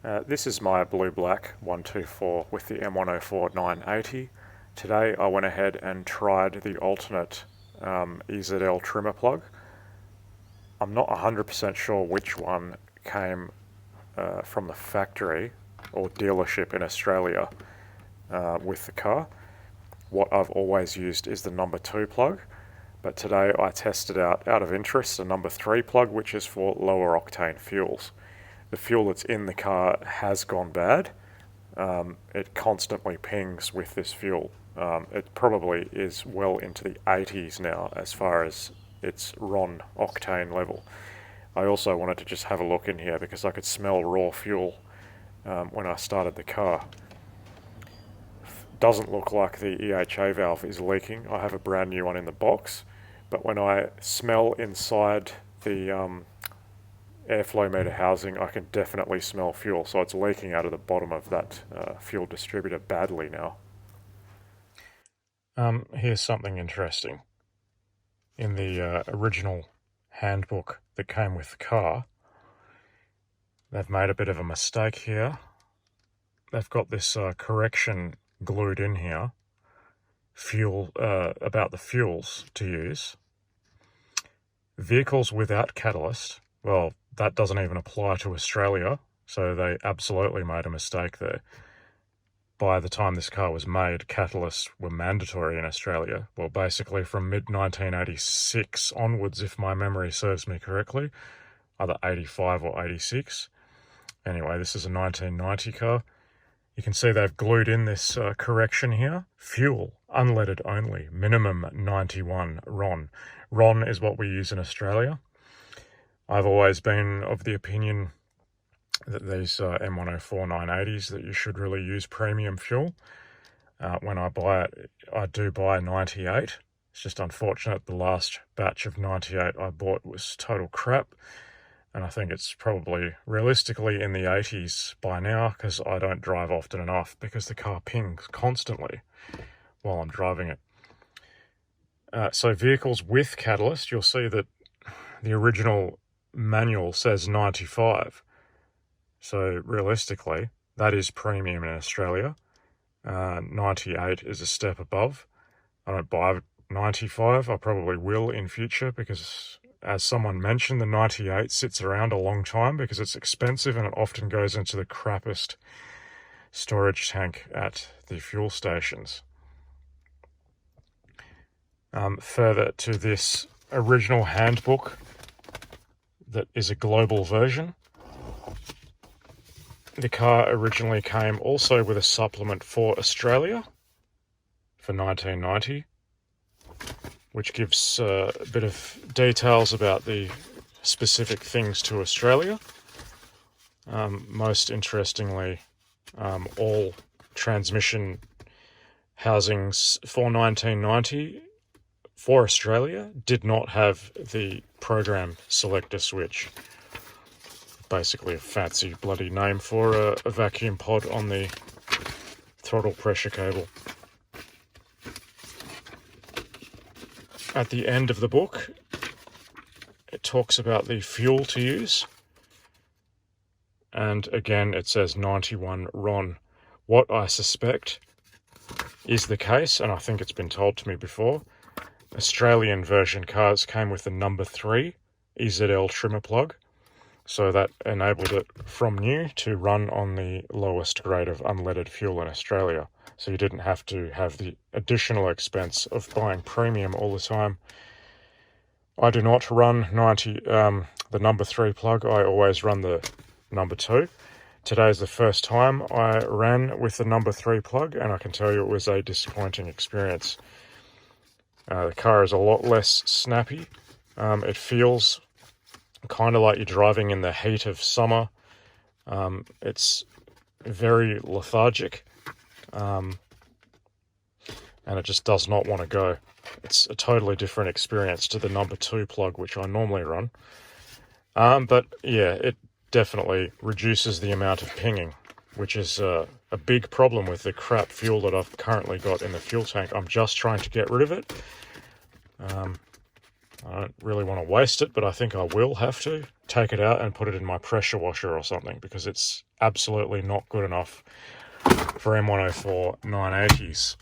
This is my Blue Black 124 with the M104 980. Today I went ahead and tried the alternate EZL trimmer plug. I'm not 100% sure which one came from the factory or dealership in Australia with the car. What I've always used is the number 2 plug, but today I tested out of interest, the number 3 plug, which is for lower octane fuels. The fuel that's in the car has gone bad. It constantly pings with this fuel. It probably is well into the 80s now as far as its RON octane level. I also wanted to just have a look in here because I could smell raw fuel when I started the car. Doesn't look like the EHA valve is leaking. I have a brand new one in the box, but when I smell inside the airflow meter housing, I can definitely smell fuel, so it's leaking out of the bottom of that fuel distributor badly now. Here's something interesting. In the original handbook that came with the car, they've made a bit of a mistake here. They've got this correction glued in here, about the fuels to use. Vehicles without catalyst, well, that doesn't even apply to Australia, so they absolutely made a mistake there. By the time this car was made, catalysts were mandatory in Australia. Well, basically from mid-1986 onwards, if my memory serves me correctly, either 85 or 86. Anyway, this is a 1990 car. You can see they've glued in this correction here. Fuel, unleaded only, minimum 91 RON. RON is what we use in Australia. I've always been of the opinion that these M104 980s, that you should really use premium fuel. When I buy it, I do buy 98. It's just unfortunate the last batch of 98 I bought was total crap. And I think it's probably realistically in the 80s by now, because I don't drive often enough because the car pings constantly while I'm driving it. So vehicles with catalyst, you'll see that the original manual says 95. So realistically, that is premium in Australia. 98 is a step above. I don't buy 95. I probably will in future because, as someone mentioned, the 98 sits around a long time because it's expensive and it often goes into the crappest storage tank at the fuel stations. Further to this original handbook that is a global version, the car originally came also with a supplement for Australia for 1990, which gives a bit of details about the specific things to Australia. Most interestingly, all transmission housings for 1990 for Australia did not have the program selector switch. Basically a fancy bloody name for a vacuum pod on the throttle pressure cable. At the end of the book, it talks about the fuel to use. And again, it says 91 RON. What I suspect is the case, and I think it's been told to me before, Australian version cars came with the number 3 EZL trimmer plug. So that enabled it from new to run on the lowest grade of unleaded fuel in Australia. So you didn't have to have the additional expense of buying premium all the time. I do not run the number 3 plug. I always run the number 2. Today is the first time I ran with the number 3 plug, and I can tell you it was a disappointing experience. The car is a lot less snappy. It feels kind of like you're driving in the heat of summer. It's very lethargic, and it just does not want to go. It's a totally different experience to the number 2 plug, which I normally run. But yeah, it definitely reduces the amount of pinging, which is a big problem with the crap fuel that I've currently got in the fuel tank. I'm just trying to get rid of it. I don't really want to waste it, but I think I will have to take it out and put it in my pressure washer or something, because it's absolutely not good enough for M104 980s.